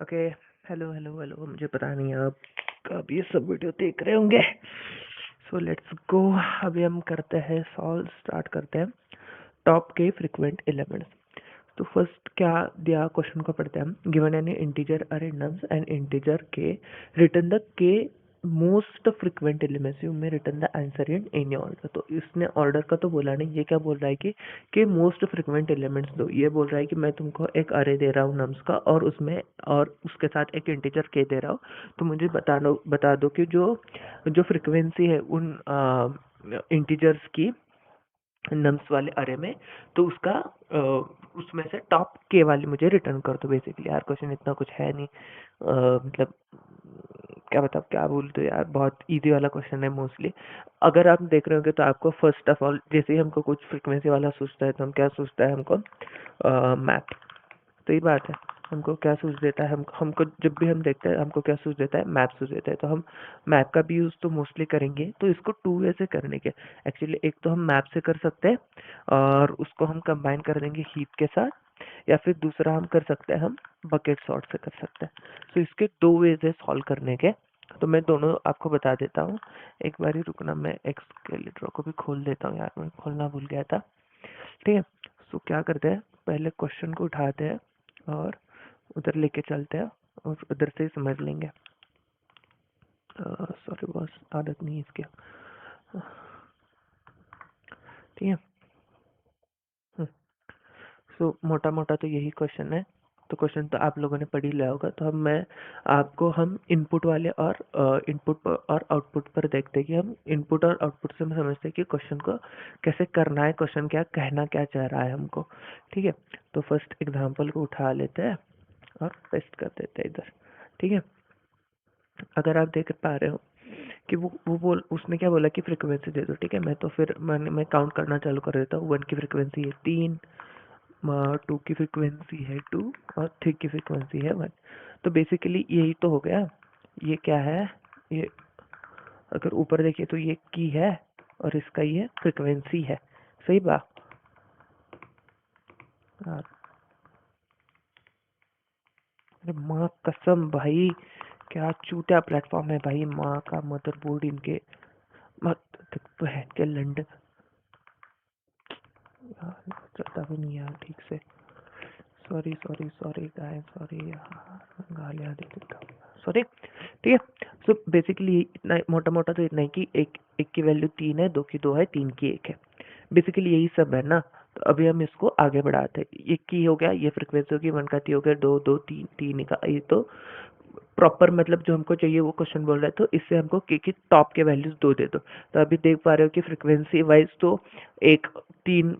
Okay. Hello hello hello, मुझे पता नहीं आप कब ये सब वीडियो देख रहे होंगे। So let's go. अभी हम करते हैं सॉल्व, स्टार्ट करते हैं टॉप के फ्रीक्वेंट एलिमेंट्स। तो फर्स्ट क्या दिया क्वेश्चन को पढ़ते हैं हम। गिवन एन इंटीजर अरे नम्स एंड इंटीजर के, रिटर्न द के मोस्ट फ्रीक्वेंट एलिमेंट्स, यू में return the answer in any order. तो इसने ऑर्डर का तो बोला नहीं, ये क्या बोल रहा है कि मोस्ट फ्रीक्वेंट एलिमेंट्स दो। ये बोल रहा है कि मैं तुमको एक अरे दे रहा हूँ नम्स का, और उसमें और उसके साथ एक इंटीजर के दे रहा हूँ। तो मुझे बता दो कि जो जो फ्रीक्वेंसी है उन इंटीजर्स की नम्स वाले अरे में, तो उसका उसमें से टॉप के वाली मुझे रिटर्न कर दो। बेसिकली यार क्वेश्चन इतना कुछ है नहीं, मतलब क्या बताओ, क्या बोलते हो यार, बहुत इजी वाला क्वेश्चन है मोस्टली। अगर आप देख रहे होंगे तो आपको फर्स्ट ऑफ ऑल जैसे ही हमको कुछ फ्रीक्वेंसी वाला सोचता है तो हम क्या सोचता है, हमको मैप। सही बात है। हमको क्या सूझ देता है, हमको जब भी हम देखते हैं हमको क्या सूझ देता है, मैप सूझ देता है। तो हम मैप का भी यूज़ तो मोस्टली करेंगे। तो इसको टू वे से करने के, एक्चुअली एक तो हम मैप से कर सकते हैं और उसको हम कंबाइन कर देंगे हीप के साथ, या फिर दूसरा हम कर सकते हैं, हम बकेट सॉर्ट से कर सकते हैं। तो इसके दो वेज है सॉल्व करने के। तो मैं दोनों आपको बता देता हूँ। एक बार ही रुकना, मैं एक्सकेलेटर को भी खोल देता हूँ यार, मैं खोलना भूल गया था। ठीक है। तो क्या करते हैं, पहले क्वेश्चन को उठाते हैं और उधर लेके चलते हैं और उधर से ही समझ लेंगे। सॉरी बॉस, आदत नहीं है इसकी। ठीक है। सो मोटा मोटा तो यही क्वेश्चन है। तो क्वेश्चन तो आप लोगों ने पढ़ ही लिया होगा। तो हम इनपुट वाले और इनपुट और आउटपुट पर देखते हैं कि हम इनपुट और आउटपुट से हम समझते हैं कि क्वेश्चन को कैसे करना है, क्वेश्चन क्या कहना क्या चाह रहा है हमको। ठीक है। तो फर्स्ट एग्जांपल को उठा लेते हैं और पेस्ट कर देते हैं इधर। ठीक है। अगर आप देख पा रहे हो कि वो बोल उसने क्या बोला कि फ्रीक्वेंसी दे दो। ठीक है। मैं तो फिर मैं काउंट करना चालू कर देता हूँ। 1 की फ्रीक्वेंसी है 3, 2 की फ्रीक्वेंसी है 2 और 3 की फ्रीक्वेंसी है 1। तो बेसिकली यही तो हो गया। ये क्या है, ये अगर ऊपर देखिए तो ये की है और इसका ये फ्रीक्वेंसी है। सही बात। हाँ, अरे माँ कसम भाई, क्या चूतिया प्लेटफॉर्म है भाई, माँ का मदरबोर्ड इनके मत तो है क्या लंडन यार, चलता भी नहीं यार ठीक से। Sorry sorry sorry guys, sorry यार, गालियाँ दे देता हूँ, सॉरी। ठीक है। सो बेसिकली इतना मोटा मोटा तो इतना है कि एक की वैल्यू 3 है, 2 की 2 है, 3 की 1 है। बेसिकली यही सब है ना। तो अभी हम इसको आगे बढ़ाते हैं। 1 की हो गया, ये फ्रिक्वेंसी होगी, 1 का 3 हो गया, 2 2 3 3 का, ये तो प्रॉपर मतलब जो हमको चाहिए वो क्वेश्चन बोल रहा है। तो इससे हमको के की टॉप के वैल्यूज 2 दे दो। तो अभी देख पा रहे हो कि फ्रिक्वेंसी वाइज तो एक 3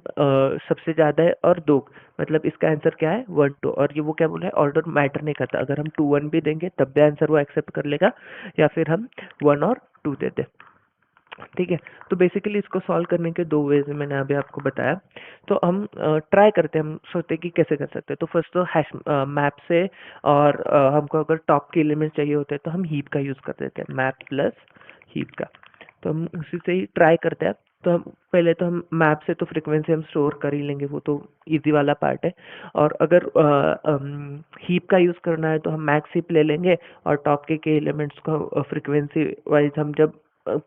सबसे ज्यादा है और 2, मतलब इसका आंसर क्या है 1 2। और ये वो क्या बोला है, ऑर्डर मैटर नहीं करता। अगर हम 2 1 भी देंगे तब भी आंसर वो एक्सेप्ट कर लेगा, या फिर हम 1 और 2 दे दे। ठीक है। तो बेसिकली इसको सॉल्व करने के दो वेज मैंने अभी आपको बताया। तो हम ट्राई करते हैं, हम सोचते हैं कि कैसे कर सकते हैं। तो फर्स्ट तो हैश मैप से, और हमको अगर टॉप के एलिमेंट चाहिए होते हैं तो हम हीप का यूज़ कर देते हैं, मैप प्लस हीप का। तो हम उसी से ही ट्राई करते हैं। तो हम पहले तो हम मैप से तो फ्रीक्वेंसी हम स्टोर कर ही लेंगे, वो तो इजी वाला पार्ट है। और अगर हीप का यूज़ करना है तो हम मैक्स हीप ले लेंगे, और टॉप के एलिमेंट्स को फ्रीक्वेंसी वाइज हम जब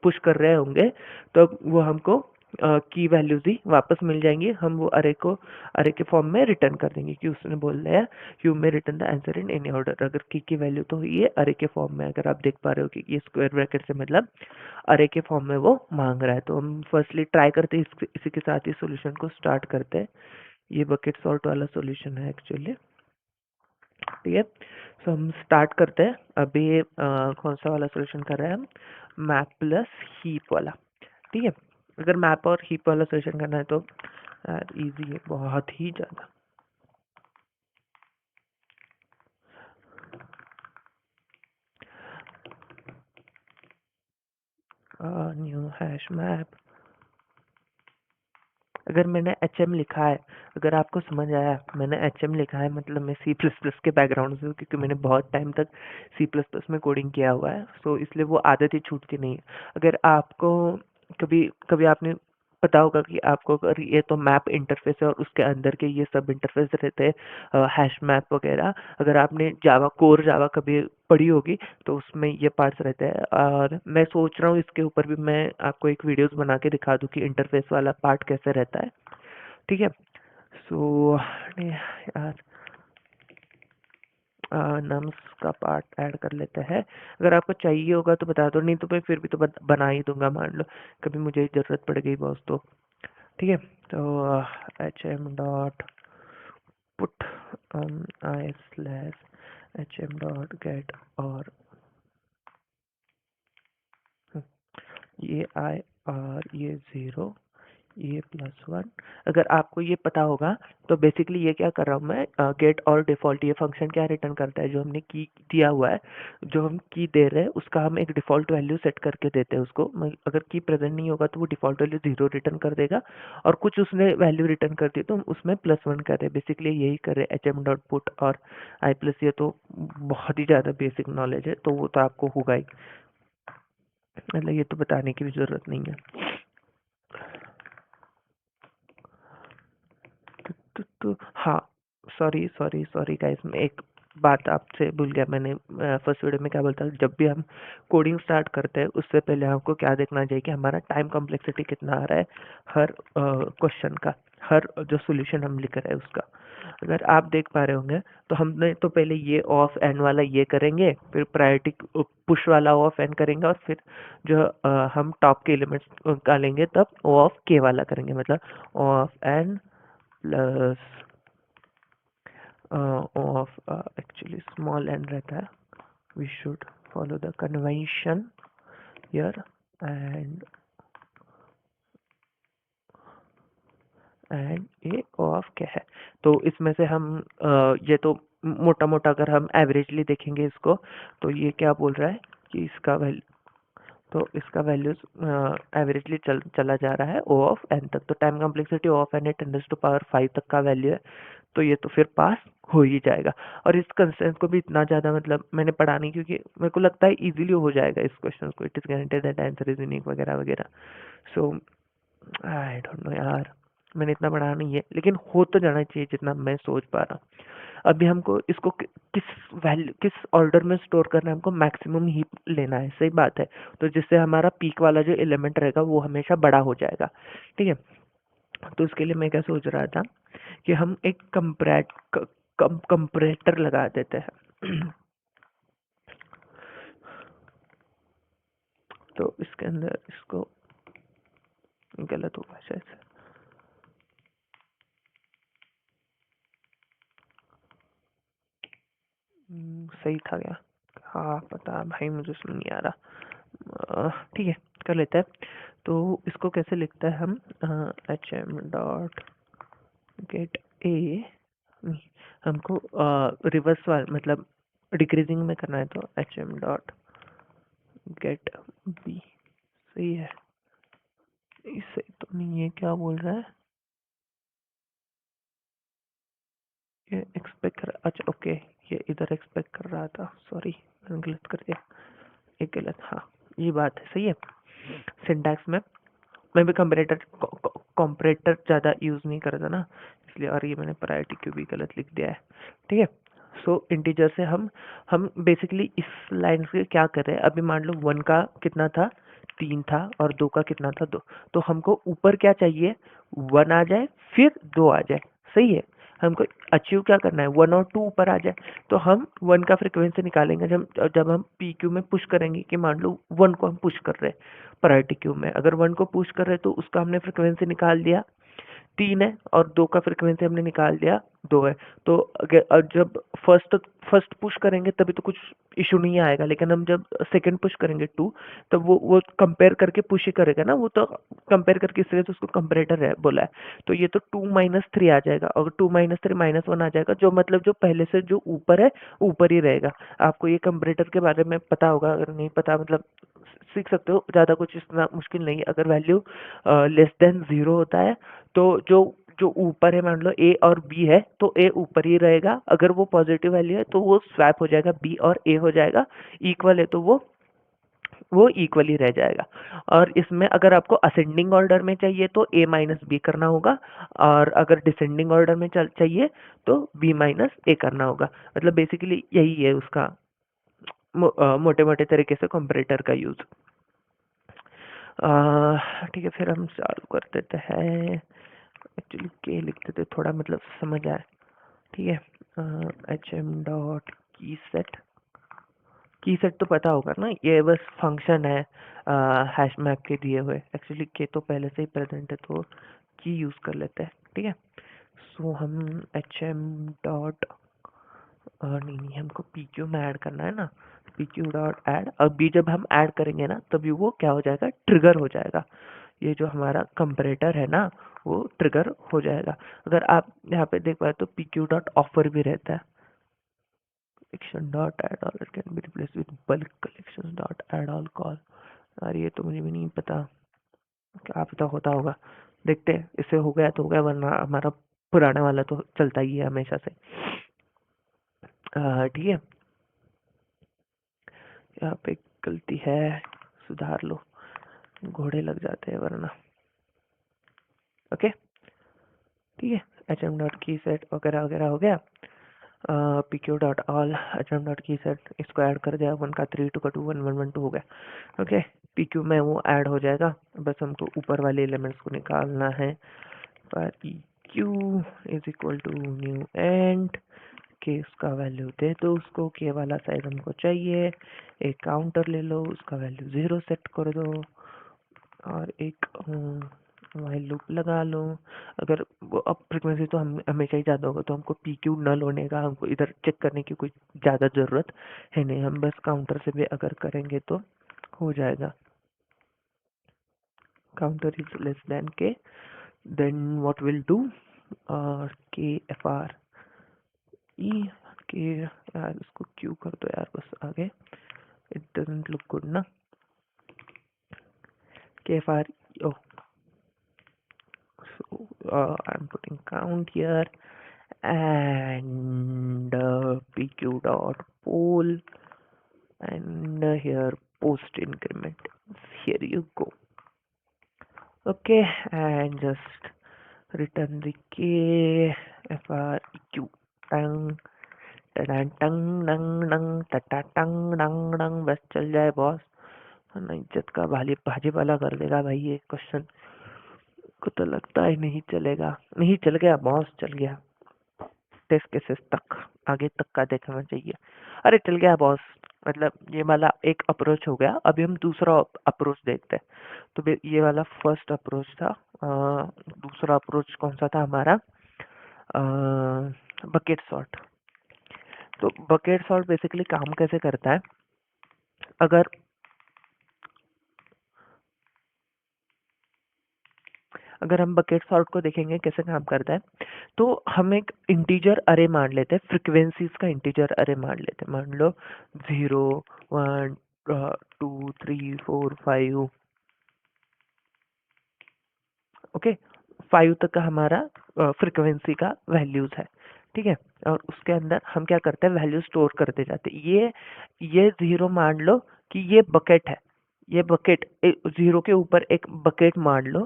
पुश कर रहे होंगे तो वो हमको की वैल्यूज ही वापस मिल जाएंगी। हम वो अरे के फॉर्म में रिटर्न कर देंगे कि उसने बोल दिया you may return the answer in any order. अगर की वैल्यू तो ये अरे के फॉर्म में, अगर आप देख पा रहे हो कि ये स्क्वायर ब्रैकेट से मतलब अरे के फॉर्म में वो मांग रहा है। तो हम फर्स्टली ट्राई करते हैं, इसी के साथ ही सॉल्यूशन को स्टार्ट करते हैं। ये बकेट सॉल्ट वाला सॉल्यूशन है एक्चुअली। ठीक है। सो हम स्टार्ट करते हैं। अभी कौन सा वाला सॉल्यूशन कर रहे हैं हम, मैप प्लस हीप वाला। ठीक है। अगर मैप और हीप वाला सॉल्यूशन करना है तो यार इजी है बहुत ही ज़्यादा। New hash map. अगर मैंने एच एम लिखा है, अगर आपको समझ आया मैंने एच एम लिखा है, मतलब मैं सी प्लस प्लस के बैकग्राउंड से हूँ, क्योंकि मैंने बहुत टाइम तक सी प्लस प्लस में कोडिंग किया हुआ है। सो इसलिए वो आदत ही छूटती नहीं है। अगर आपको कभी कभी आपने पता होगा कि आपको अगर ये तो मैप इंटरफेस है और उसके अंदर के ये सब इंटरफेस रहते हैं, हैश मैप वगैरह। अगर आपने जावा कोर जावा कभी पढ़ी होगी तो उसमें ये पार्ट्स रहते हैं, और मैं सोच रहा हूँ इसके ऊपर भी मैं आपको एक वीडियोस बना के दिखा दूँ कि इंटरफेस वाला पार्ट कैसे रहता है। ठीक है। सो यार नम्स का पार्ट ऐड कर लेते हैं। अगर आपको चाहिए होगा तो बता दो, नहीं तो मैं फिर भी तो बना ही दूंगा, मान लो कभी मुझे ज़रूरत पड़ गई बॉस तो। ठीक है। तो hm dot put I slash hm dot gate, और ये आई और ये 0, ये +1। अगर आपको ये पता होगा तो बेसिकली ये क्या कर रहा हूँ मैं, गेट और डिफ़ॉल्ट, ये फंक्शन क्या रिटर्न करता है, जो हमने की दिया हुआ है, जो हम की दे रहे हैं उसका हम एक डिफ़ॉल्ट वैल्यू सेट करके देते हैं उसको। अगर की प्रेजेंट नहीं होगा तो वो डिफ़ॉल्ट वैल्यू 0 रिटर्न कर देगा, और कुछ उसने वैल्यू रिटर्न कर दी तो हम उसमें +1 कर रहे हैं। बेसिकली यही कर रहे हैं एच एम डॉट पुट और आई प्लस। ये तो बहुत ही ज़्यादा बेसिक नॉलेज है, तो वो तो आपको होगा ही, मतलब ये तो बताने की भी ज़रूरत नहीं है। तो हाँ, सॉरी सॉरी सॉरी गाइस, मैं एक बात आपसे भूल गया। मैंने फर्स्ट वीडियो में क्या बोलता, जब भी हम कोडिंग स्टार्ट करते हैं उससे पहले हमको क्या देखना चाहिए कि हमारा टाइम कॉम्प्लेक्सिटी कितना आ रहा है हर क्वेश्चन का, हर जो सॉल्यूशन हम लिख रहे हैं उसका। अगर आप देख पा रहे होंगे तो हमने तो पहले ये ऑफ एन वाला ये करेंगे, फिर प्रायोरिटी पुश वाला ऑफ एन करेंगे, और फिर जो हम टॉप के एलिमेंट्स निकालेंगे तब ओ ऑफ के वाला करेंगे, मतलब O of N plus of actually small n रहता है. We should follow the convention here, and a of क्या है। तो इसमें से हम ये तो मोटा मोटा अगर हम एवरेजली देखेंगे इसको, तो ये क्या बोल रहा है कि इसका वैल्यू, तो इसका वैल्यूज एवरेजली चला जा रहा है ओ ऑफ एन तक। तो time complexity O of N है 10⁻5 तक का वैल्यू है, तो ये तो फिर पास हो ही जाएगा। और इस कंस्ट्रेंट को भी इतना ज़्यादा मतलब मैंने पढ़ा नहीं, क्योंकि मेरे को लगता है इजीली हो जाएगा इस क्वेश्चन को। It is guaranteed that answer is unique वगैरह वगैरह। सो आई डोंट नो यार, मैंने इतना पढ़ा नहीं है, लेकिन हो तो जाना चाहिए जितना मैं सोच पा रहा हूँ। अभी हमको इसको किस वैल्यू, किस ऑर्डर में स्टोर करना है, हमको मैक्सिमम ही लेना है, सही बात है। तो जिससे हमारा पीक वाला जो एलिमेंट रहेगा वो हमेशा बड़ा हो जाएगा। ठीक है। तो उसके लिए मैं क्या सोच रहा था कि हम एक कंपरेटर लगा देते हैं। तो इसके अंदर इसको गलत होगा शायद, सही था क्या? हाँ पता भाई, मुझे सुन नहीं आ रहा। ठीक है, कर लेते हैं। तो इसको कैसे लिखता है हम, H M dot get A, हमको रिवर्स वाल मतलब डिक्रीजिंग में करना है, तो H M dot get B. सही है, इससे तो नहीं, ये क्या बोल रहा है, ये एक्सपेक्ट कर, अच्छा ओके, ये इधर एक्सपेक्ट कर रहा था, सॉरी मैंने गलत कर दिया, एक गलत, हाँ ये बात है, सही है। सिंटैक्स में मैं भी कंपरेटर ज़्यादा यूज़ नहीं करता ना, इसलिए, और ये मैंने प्रायोरिटी क्यों भी गलत लिख दिया है। ठीक है। सो इंटीजर से हम बेसिकली इस लाइन से क्या कर रहे हैं, अभी मान लो 1 का कितना था, 3 था, और 2 का कितना था, 2। तो हमको ऊपर क्या चाहिए, 1 आ जाए फिर 2 आ जाए, सही है। हमको अचीव क्या करना है, 1 और 2 ऊपर आ जाए। तो हम 1 का फ्रिक्वेंसी निकालेंगे जब जब हम पी क्यू में पुश करेंगे, कि मान लो 1 को हम पुश कर रहे हैं प्रायोरिटी क्यू में, अगर 1 को पुश कर रहे हैं तो उसका हमने फ्रिक्वेंसी निकाल दिया 3 है, और 2 का फ्रीक्वेंसी हमने निकाल दिया 2 है। तो जब फर्स्ट पुश करेंगे तभी तो कुछ इशू नहीं आएगा, लेकिन हम जब सेकंड पुश करेंगे 2, तब वो कंपेयर करके पुश ही करेगा ना, वो तो कंपेयर करके, इसलिए तो उसको कंपेरेटर है बोला है। तो ये तो 2 - 3 आ जाएगा, और 2 - 3 -1 आ जाएगा, जो मतलब जो पहले से जो ऊपर है ऊपर ही रहेगा। आपको ये कंपेरेटर के बारे में पता होगा, अगर नहीं पता मतलब सीख सकते हो, ज़्यादा कुछ इतना मुश्किल नहीं है। अगर वैल्यू लेस देन 0 होता है तो जो जो ऊपर है, मान लो ए और बी है, तो ए ऊपर ही रहेगा। अगर वो पॉजिटिव वैल्यू है तो वो स्वैप हो जाएगा, बी और ए हो जाएगा। इक्वल है तो वो वो इक्वली रह जाएगा। और इसमें अगर आपको असेंडिंग ऑर्डर में चाहिए तो a माइनस बी करना होगा, और अगर डिसेंडिंग ऑर्डर में चाहिए तो b माइनस ए करना होगा। मतलब बेसिकली यही है उसका मोटे मोटे तरीके से कंपैरेटर का यूज। ठीक है, फिर हम चालू कर देते हैं। एक्चुअली के लिखते थे थोड़ा मतलब समझ आए। ठीक है, hm.keyset तो पता होगा ना, ये बस फंक्शन है हैश मैप के दिए हुए। एक्चुअली के तो पहले से ही प्रेजेंट है तो की यूज कर लेते हैं। ठीक है, सो हम hm. नहीं नहीं, हमको pq में ऐड करना है ना, pq डॉट ऐड। अभी जब हम ऐड करेंगे ना तभी वो क्या हो जाएगा, ट्रिगर हो जाएगा। ये जो हमारा कंपैरेटर है ना वो ट्रिगर हो जाएगा। अगर आप यहाँ पे देख पाए तो pq डॉट ऑफर भी रहता है। Collection dot add all can be replace with bulk collection dot add all call. यार ये तो मुझे भी नहीं पता, क्या पता होता होगा, देखते हैं। इससे हो गया तो हो गया, वरना हमारा पुराना वाला तो चलता ही है हमेशा से। ठीक है, यहाँ पे गलती है, सुधार लो, घोड़े लग जाते हैं वरना। ओके, ठीक है, hm डॉट की सेट वगैरह वगैरह हो गया। pq dot all hm dot की सेट, इसको ऐड कर दिया, 1 का 3 2 का 2 1 1 1 2 हो गया। ओके, pq में वो ऐड हो जाएगा, बस हमको ऊपर वाले एलिमेंट्स को निकालना है। पर pq is equal to new and K, उसका वैल्यू दे दो उसको, के वाला साइज हमको चाहिए। एक काउंटर ले लो, उसका वैल्यू 0 सेट कर दो, और एक वाइल लूप लगा लो। अगर वो अब फ्रिक्वेंसी तो हम हमेशा ही ज़्यादा होगा तो हमको पी क्यू नल होने का हमको इधर चेक करने की कोई ज़्यादा ज़रूरत है नहीं, हम बस काउंटर से भी अगर करेंगे तो हो जाएगा। काउंटर इज लेस देन के, देन व्हाट विल डू, के एफ आर ई के, यार इसको क्यू कर दो यार बस आगे, इट डजंट लुक गुड ना। के F R, oh, so I'm putting count here, and pq dot poll, and here post increment, here you go. Okay, and just return the k freq tang टन टंग नंग नंग टटा टंग नंग नंग, बस चल जाए बॉस, वरना इज्जत का भाली भाजी वाला कर देगा भाई ये क्वेश्चन को। तो लगता है नहीं चलेगा, नहीं चल गया बॉस, चल गया। टेस्ट केसेस तक आगे तक का देखना चाहिए। अरे चल गया बॉस, मतलब ये वाला एक अप्रोच हो गया। अभी हम दूसरा अप्रोच देखते हैं। तो ये वाला फर्स्ट अप्रोच था। दूसरा अप्रोच कौन सा था हमारा, बकेट सॉर्ट। तो बकेट सॉर्ट बेसिकली काम कैसे करता है, अगर अगर हम बकेट सॉर्ट को देखेंगे कैसे काम करता है, तो हम एक इंटीजर अरे मान लेते हैं, फ्रिक्वेंसीज का इंटीजर अरे मान लेते हैं। मान लो 0 1 2 3 4 5, ओके, 5 तक का हमारा फ्रिक्वेंसी का वैल्यूज है। ठीक है, और उसके अंदर हम क्या करते हैं, वैल्यू स्टोर करते जाते हैं। ये 0 मान लो कि ये बकेट है, ये बकेट 0 के ऊपर एक बकेट मान लो,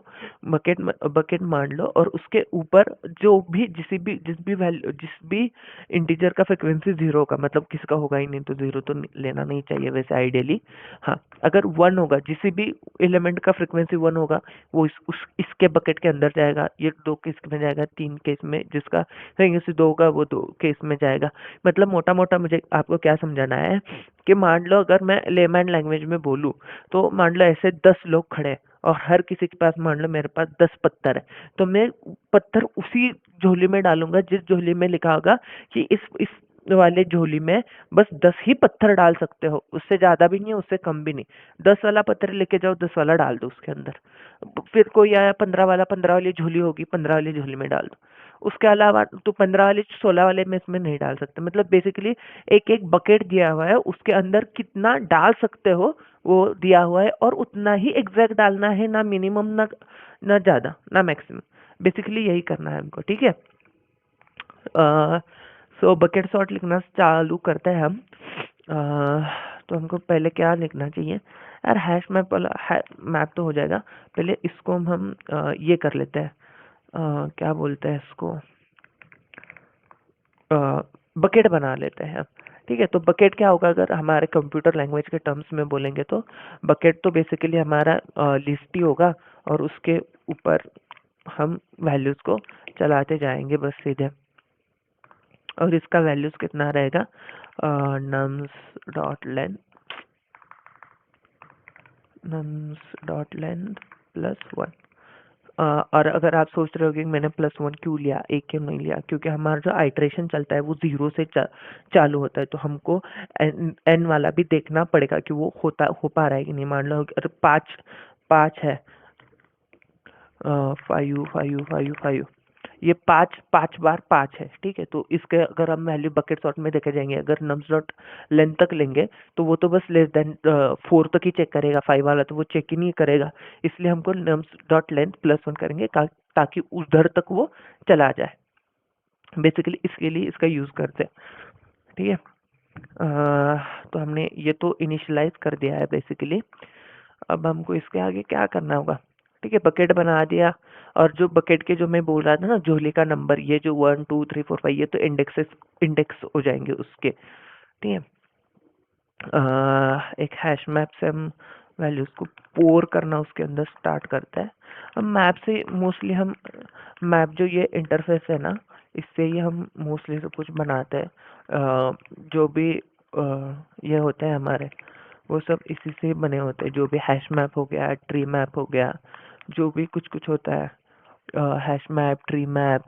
बकेट मान लो, और उसके ऊपर जो भी जिस भी वैल्यू, जिस भी इंटीजर का फ्रिक्वेंसी 0 का, मतलब किसका होगा ही नहीं तो 0 तो लेना नहीं चाहिए वैसे आइडियली। हाँ, अगर 1 होगा, जिस भी एलिमेंट का फ्रिक्वेंसी 1 होगा वो इसके बकेट के अंदर जाएगा। ये 2 केस में जाएगा, 3 केस में, जिसका फ्रिक्वेंसी 2 होगा वो 2 केस में जाएगा। मतलब मोटा मोटा मुझे आपको क्या समझाना है कि मान लो अगर मैं लेमैन लैंग्वेज में बोलूँ, तो मान लो ऐसे 10 लोग खड़े हैं और हर किसी के पास, मान लो मेरे पास 10 पत्थर है, तो मैं पत्थर उसी झोली में डालूंगा जिस झोली में लिखा होगा कि इस वाले झोली में बस 10 ही पत्थर डाल सकते हो, उससे ज्यादा भी नहीं, उससे कम भी नहीं। 10 वाला पत्थर लेके जाओ, 10 वाला डाल दो उसके अंदर। फिर कोई आया 15 वाला, 15 वाली झोली होगी, 15 वाली झोली में डाल दो। उसके अलावा तो 15 वाले 16 वाले में इसमें नहीं डाल सकते। मतलब बेसिकली एक एक बकेट दिया हुआ है, उसके अंदर कितना डाल सकते हो वो दिया हुआ है, और उतना ही एग्जैक्ट डालना है, ना मिनिमम ना ज्यादा ना मैक्सिमम। बेसिकली यही करना है हमको। ठीक है, सो बकेट सॉर्ट लिखना चालू करते हैं हम। तो हमको पहले क्या लिखना चाहिए, यार हैश मैप वाला मैप तो हो जाएगा, पहले इसको हम ये कर लेते हैं, क्या बोलते हैं इसको, बकेट बना लेते हैं। ठीक है, तो बकेट क्या होगा अगर हमारे कंप्यूटर लैंग्वेज के टर्म्स में बोलेंगे तो बकेट तो बेसिकली हमारा लिस्ट ही होगा, और उसके ऊपर हम वैल्यूज को चलाते जाएंगे बस सीधे। और इसका वैल्यूज कितना रहेगा, nums.len +1। और अगर आप सोच रहे हो कि मैंने +1 क्यों लिया, एक क्यों नहीं लिया, क्योंकि हमारा जो आइट्रेशन चलता है वो 0 से चालू होता है, तो हमको n वाला भी देखना पड़ेगा कि वो हो पा रहा है कि नहीं। मान लो अगर 5 है, 5 ये 5 बार 5 है। ठीक है, तो इसके अगर हम वैल्यू बकेट सॉर्ट में देखे जाएंगे, अगर नम्स डॉट लेंथ तक लेंगे तो वो तो बस लेस देन 4 तक ही चेक करेगा, 5 वाला तो वो चेक ही नहीं करेगा। इसलिए हमको नम्स डॉट लेंथ +1 करेंगे ताकि उधर तक वो चला जाए। बेसिकली इसके लिए इसका यूज करते हैं। ठीक है, तो हमने ये तो इनिशियलाइज कर दिया है बेसिकली। अब हमको इसके आगे क्या करना होगा, ठीक है, बकेट बना दिया। और जो बकेट के जो मैं बोल रहा था ना, झोली का नंबर, ये जो 1 2 3 4 5 ये तो इंडेक्स हो जाएंगे उसके। ठीक है, एक हैश मैप से हम वैल्यूज को पोर करना उसके अंदर स्टार्ट करता है। हम मैप से मोस्टली हम मैप जो ये इंटरफेस है ना, इससे ही हम मोस्टली सब कुछ बनाते हैं। जो भी ये होते हैं हमारे, वो सब इसी से बने होते हैं। जो भी हैश मैप हो गया, ट्री मैप हो गया, जो भी कुछ कुछ होता है, हैश मैप, ट्री मैप,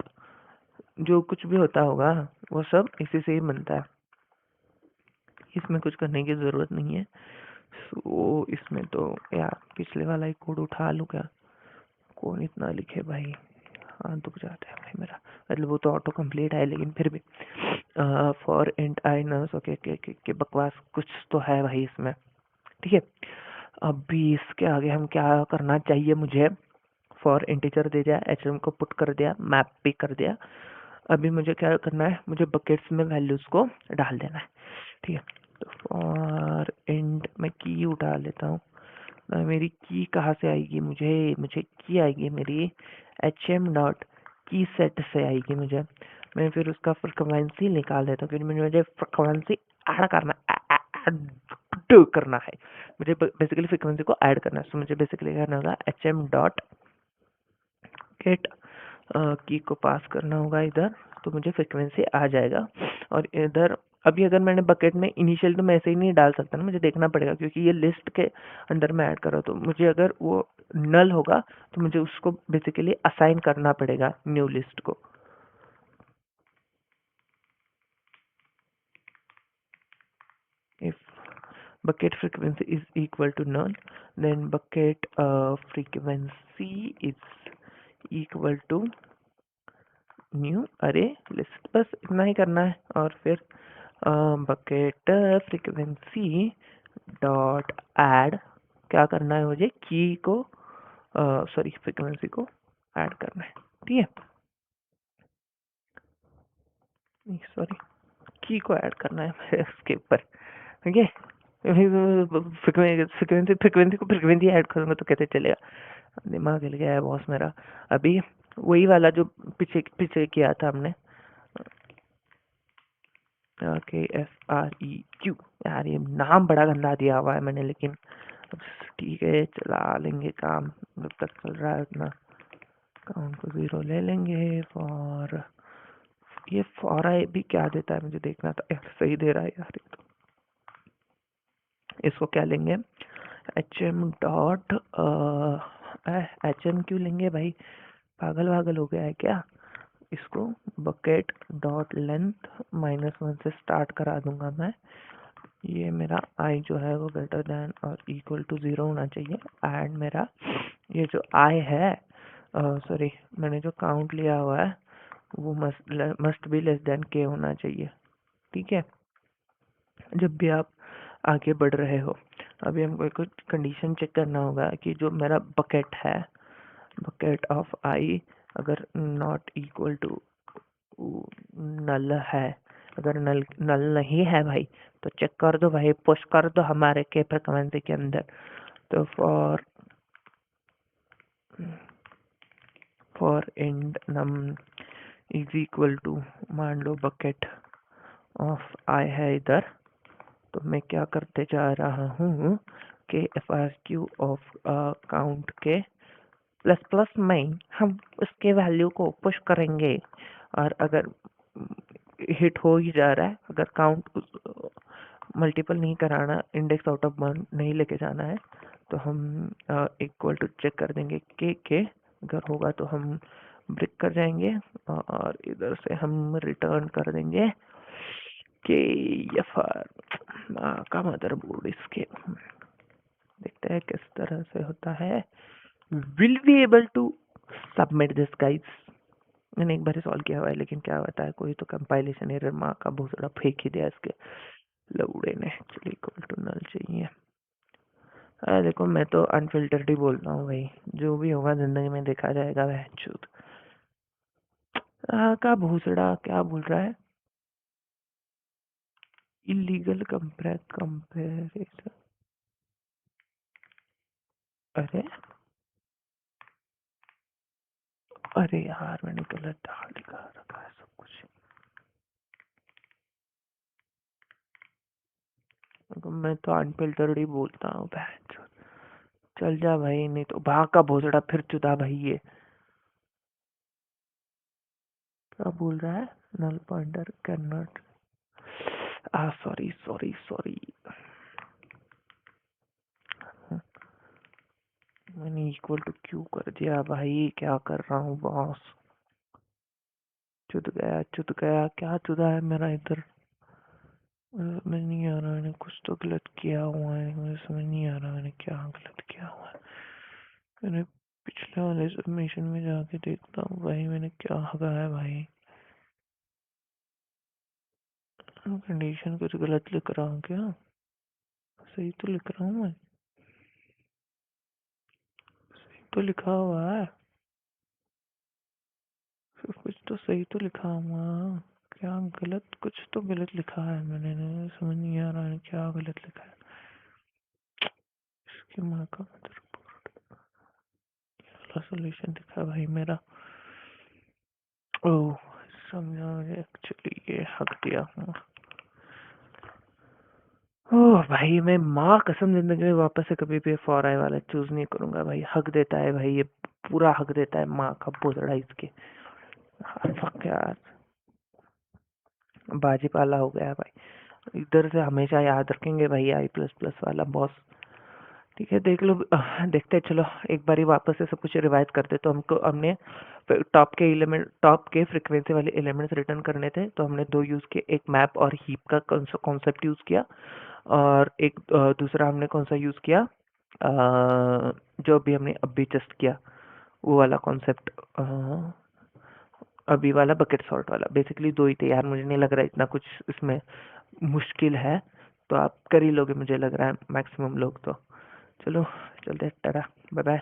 जो कुछ भी होता होगा वो सब इसी से ही बनता है। इसमें कुछ करने की ज़रूरत नहीं है। सो इसमें तो यार पिछले वाला ही कोड उठा लूँ क्या, कौन इतना लिखे भाई, हाथ दुख जाता है भाई मेरा। मतलब वो तो ऑटो कंप्लीट है लेकिन फिर भी for int I nurse okay के बकवास कुछ तो है भाई इसमें। ठीक है, अभी इसके आगे हम क्या करना चाहिए मुझे, फॉर इंटीजर दे दिया, एचएम को पुट कर दिया, मैप भी कर दिया। अभी मुझे क्या करना है, मुझे बकेट्स में वैल्यूज को डाल देना है। ठीक है, तो फॉर इंट मैं की उठा लेता हूँ। मेरी की कहाँ से आएगी, मुझे मुझे की आएगी मेरी एच एम डॉट की सेट से आएगी मुझे। मैं फिर उसका फ्रीक्वेंसी निकाल देता हूँ, क्योंकि मुझे फ्रीक्वेंसी ऐड करना ऐड करना है। मुझे बेसिकली फ्रीक्वेंसी को ऐड करना है, तो मुझे बेसिकली करना होगा एच एम डॉट गेट की को पास करना होगा इधर, तो मुझे फ्रीक्वेंसी आ जाएगा। और इधर अभी अगर मैंने बकेट में इनिशियल, तो मैं ऐसे ही नहीं डाल सकता ना, मुझे देखना पड़ेगा, क्योंकि ये लिस्ट के अंदर में ऐड करो। तो मुझे अगर वो नल होगा तो मुझे उसको बेसिकली असाइन करना पड़ेगा न्यू लिस्ट को। If bucket frequency is equal to null, then bucket frequency is equal to new अरे लिस्ट, बस इतना ही करना है। और फिर बकेट फ्रीक्वेंसी डॉट ऐड, क्या करना है मुझे, की को सॉरी फ्रीक्वेंसी को ऐड करना है। ठीक है, सॉरी की को ऐड करना है उसके ऊपर। ठीक है, फ्रीक्वेंसी फ्रीक्वेंसी को फ्रीक्वेंसी ऐड करूँगा तो कैसे चलेगा, दिमाग हिल गया है बॉस मेरा। अभी वही वाला जो पीछे पीछे किया था हमने, KFREQ, यार ये नाम बड़ा गंदा दिया हुआ है मैंने, लेकिन ठीक है चला लेंगे काम जब तक चल रहा है उतना। काउंट को 0 ले लेंगे। फॉर ये फॉर आई भी क्या देता है मुझे देखना था, यार सही दे रहा है यार ये तो। इसको क्या लेंगे, H M dot H M क्यों लेंगे भाई, पागल वागल हो गया है क्या। इसको बकेट डॉट लेंथ -1 से स्टार्ट करा दूंगा मैं। ये मेरा आई जो है वो ग्रेटर देन और इक्वल टू 0 होना चाहिए। एंड मेरा ये जो आई है, सॉरी मैंने जो काउंट लिया हुआ है वो मस्ट बी लेस देन के होना चाहिए। ठीक है, जब भी आप आगे बढ़ रहे हो। अभी हमको एक कंडीशन चेक करना होगा कि जो मेरा बकेट है, बकेट ऑफ आई अगर नॉट इक्वल टू नल है, अगर नल नल नहीं है भाई तो चेक कर दो भाई, पुश कर दो हमारे के फ्रीक्वेंसी के अंदर। तो for and num is equal to, मान लो बकेट ऑफ आई है इधर, तो मैं क्या करते जा रहा हूँ कि F R Q of count के प्लस प्लस में हम उसके वैल्यू को पुश करेंगे, और अगर हिट हो ही जा रहा है, अगर काउंट मल्टीपल नहीं कराना, इंडेक्स आउट ऑफ वन नहीं लेके जाना है, तो हम इक्वल टू चेक कर देंगे के अगर होगा तो हम ब्रेक कर जाएंगे, और इधर से हम रिटर्न कर देंगे के एफ आर का मदरबोर्ड इसके। देखते हैं किस तरह से होता है। Will be able to submit this guys. मैंने एक बार सॉल्व किया हुआ है, लेकिन क्या होता है, कोई तो कंपाइलेशन एरर माँ का भूसड़ा फेंक ही दिया इसके लौड़े ने। चलिए इक्वल टू नल चाहिए। अरे देखो, मैं तो अनफिल्टर्ड ही बोलता हूँ भाई, जो भी होगा जिंदगी में देखा जाएगा। वह चूत का भूसड़ा क्या बोल रहा है, इलीगल कंपेरिजन। अरे अरे यार, मैंने गलत डाल दिखा रखा है सब कुछ। मैं तो अनफिल्टर्ड ही बोलता हूँ। चल जा भाई, नहीं तो भाग का भोसड़ा फिर चुदा भाई। ये क्या बोल रहा है, null pointer can not, sorry sorry sorry, मैंने इक्वल टू क्यू कर दिया भाई। क्या कर रहा हूँ बॉस, चुद गया क्या चुदा है मेरा इधर। समझ नहीं आ रहा, मैंने कुछ तो गलत किया हुआ है, मुझे समझ नहीं आ रहा मैंने क्या गलत किया हुआ है। मैंने पिछले वाले सबमिशन में जाके देखता हूँ भाई, मैंने क्या हगा है भाई। कंडीशन कुछ गलत लिख रहा हूँ क्या, सही तो लिख रहा हूँ मैं, सही तो लिखा हुआ है, कुछ तो सही तो लिखा हुआ, क्या गलत, कुछ तो गलत लिखा है मैंने, समझ नहीं आ रहा है क्या गलत लिखा है। इसकी माँ का सोल्यूशन दिखा भाई मेरा। ओह समझा मुझे, एक्चुअली ये हक दिया हूँ। ओह भाई, मैं माँ कसम जिंदगी में वापस से कभी भी फॉर आई वाला चूज नहीं करूंगा भाई। हक देता है भाई, ये पूरा हक देता है माँ का भोसड़ा इसके। फक यार, बाजी पाला हो गया भाई। इधर से हमेशा याद रखेंगे भाई, आई प्लस प्लस वाला बॉस। ठीक है, देख लो, देखते हैं। चलो एक बारी वापस से सब कुछ रिवाइज करते। तो हमने टॉप के फ्रीक्वेंसी वाले एलिमेंट्स रिटर्न करने थे, तो हमने दो यूज किए, एक मैप और हीप का कॉन्सेप्ट यूज किया, और एक दूसरा हमने कौन सा यूज किया, जो भी हमने अभी जस्ट किया वो वाला कॉन्सेप्ट, अभी वाला बकेट सॉर्ट वाला। बेसिकली दो ही थे यार, मुझे नहीं लग रहा इतना कुछ इसमें मुश्किल है, तो आप कर ही लोगे मुझे लग रहा है मैक्सिमम लोग तो। चलो चलते, टाटा, बाय बाय।